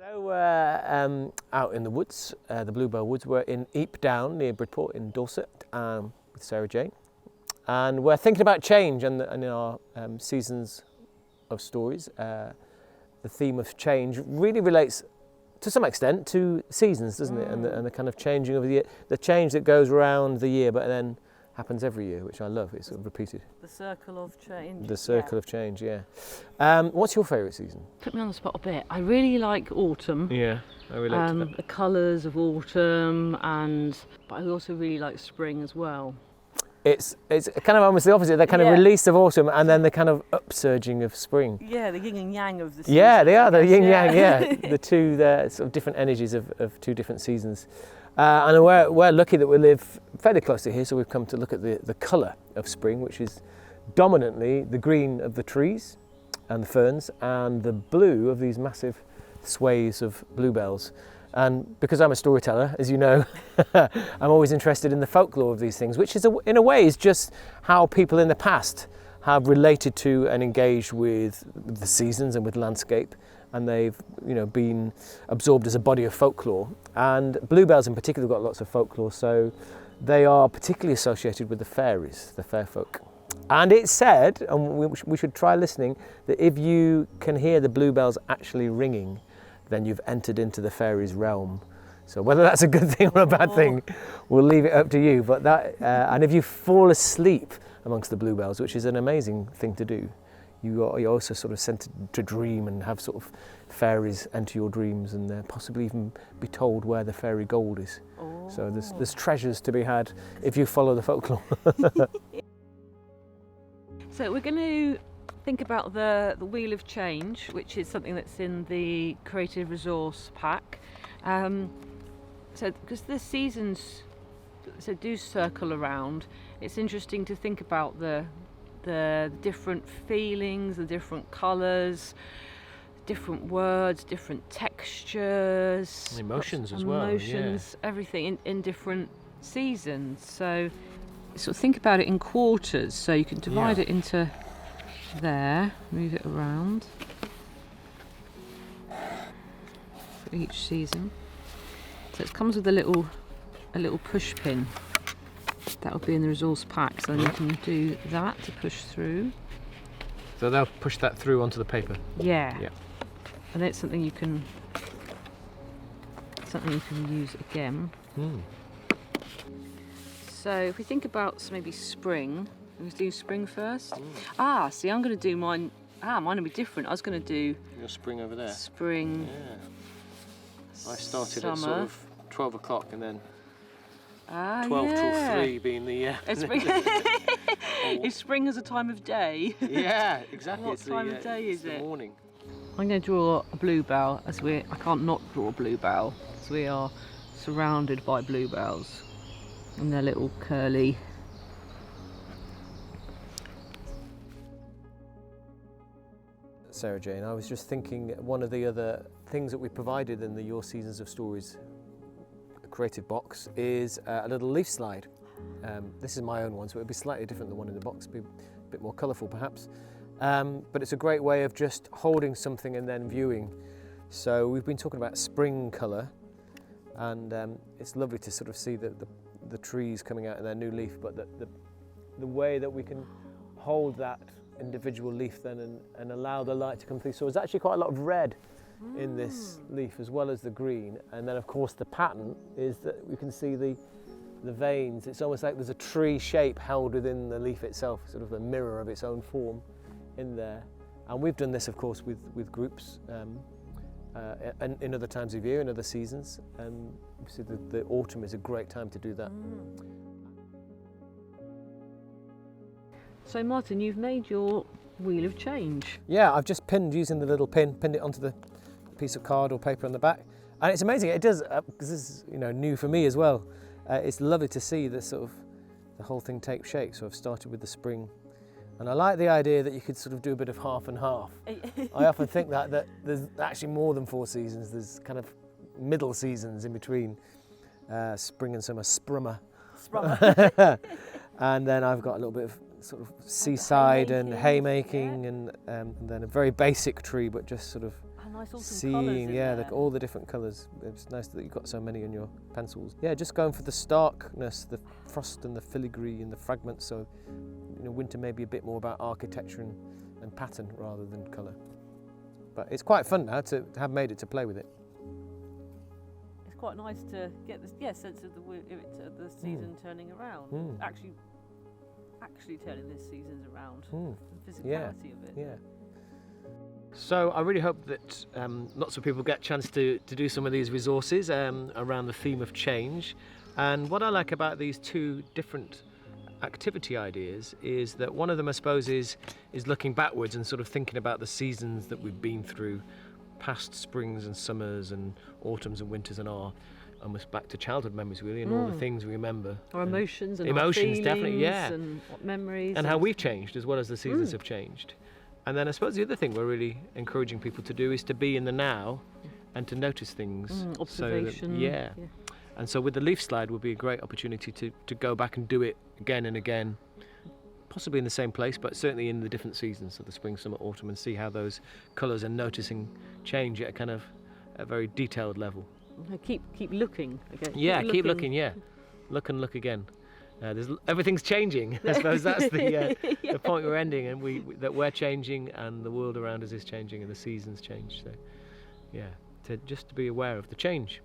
So we're out in the woods, the Bluebell Woods. We're in Eep Down near Bridport in Dorset with Sarah Jane. And we're thinking about change and in our seasons of stories. The theme of change really relates to some extent to seasons, doesn't it? And the kind of changing of the year, the change that goes around the year but then happens every year, which I love. It's sort of repeated. The circle of change. The circle of change, yeah. What's your favourite season? Put me on the spot a bit. I really like autumn. Yeah, I relate to that. The colours of autumn, but I also really like spring as well. It's kind of almost the opposite. The kind of release of autumn and then the kind of upsurging of spring. Yeah, the yin and yang of the season. Yeah, they are, the yin yang, yeah. The two, the sort of different energies of two different seasons. And we're lucky that we live fairly close to here, so we've come to look at the colour of spring, which is dominantly the green of the trees and the ferns and the blue of these massive swathes of bluebells. And because I'm a storyteller, as you know, I'm always interested in the folklore of these things, which is, in a way, is just how people in the past have related to and engaged with the seasons and with landscape. And they've, been absorbed as a body of folklore. And bluebells in particular have got lots of folklore, so they are particularly associated with the fairies, the fair folk. And it's said, and we should try listening, that if you can hear the bluebells actually ringing, then you've entered into the fairies' realm. So whether that's a good thing or a bad thing, we'll leave it up to you. But and if you fall asleep amongst the bluebells, which is an amazing thing to do, you're also sort of sent to dream and have sort of fairies enter your dreams and possibly even be told where the fairy gold is. Oh. So there's treasures to be had if you follow the folklore. So we're going to think about the Wheel of Change, which is something that's in the Creative Resource Pack. So because the seasons do circle around, it's interesting to think about the different feelings, the different colours, different words, different textures, emotions as well. Emotions, everything in different seasons. So sort of think about it in quarters. So you can divide it into there, move it around for each season. So it comes with a little push pin. That'll be in the resource pack, so you can do that to push through. So they'll push that through onto the paper? Yeah. And it's something you can use again. So if we think about maybe spring, we do spring first. See, I'm going to do mine. Mine will be different. I was going to do your spring over there. Spring. Yeah. I started summer. At sort of 12 o'clock and then 12 till 3 being the Is spring as a time of day? Yeah, exactly. What time of day is it? Morning. I'm going to draw a bluebell I can't not draw a bluebell, as we are surrounded by bluebells and their little curly. Sarah Jane, I was just thinking one of the other things that we provided in the Your Seasons of Stories creative box is a little leaf slide. This is my own one, so it would be slightly different than the one in the box, be a bit more colourful perhaps. But it's a great way of just holding something and then viewing. So we've been talking about spring colour, and it's lovely to sort of see the trees coming out in their new leaf, but the way that we can hold that individual leaf then and allow the light to come through. So there's actually quite a lot of red in this leaf as well as the green, and then of course the pattern is that we can see the veins. It's almost like there's a tree shape held within the leaf itself, sort of a mirror of its own form in there. And we've done this of course with groups and in other times of year, in other seasons, and obviously the autumn is a great time to do that. So Martin, you've made your Wheel of Change. Yeah, I've just pinned it onto the piece of card or paper on the back, and it's amazing. It does, because this is new for me as well. It's lovely to see the whole thing take shape. So I've started with the spring, and I like the idea that you could sort of do a bit of half and half. I often think that there's actually more than 4 seasons. There's kind of middle seasons in between spring and summer, sprummer. And then I've got a little bit of sort of seaside and haymaking and then a very basic tree, but just sort of nice autumn colours seeing, in yeah, there. all the different colours. It's nice that you've got so many on your pencils. Yeah, just going for the starkness, the frost and the filigree and the fragments. So, winter may be a bit more about architecture and pattern rather than colour. But it's quite fun now to have made it, to play with it. It's quite nice to get this sense of the season turning around. Actually turning this season's around. The physicality of it. Yeah. So I really hope that lots of people get a chance to do some of these resources around the theme of change. And what I like about these two different activity ideas is that one of them, I suppose, is looking backwards and sort of thinking about the seasons that we've been through, past springs and summers and autumns and winters, and our almost back to childhood memories really, and all the things we remember. Our emotions and emotions, our feelings, definitely, yeah, and what memories, and how we've changed as well as the seasons have changed. And then I suppose the other thing we're really encouraging people to do is to be in the now and to notice things. Observation. So that, yeah. And so with the leaf slide would be a great opportunity to go back and do it again and again, possibly in the same place, but certainly in the different seasons, so the spring, summer, autumn, and see how those colours and noticing change at a kind of a very detailed level. Keep looking again. Yeah, keep looking. Yeah, look and look again. Everything's changing. I suppose that's the point we're ending, and that we're changing, and the world around us is changing, and the seasons change. So, yeah, to be aware of the change.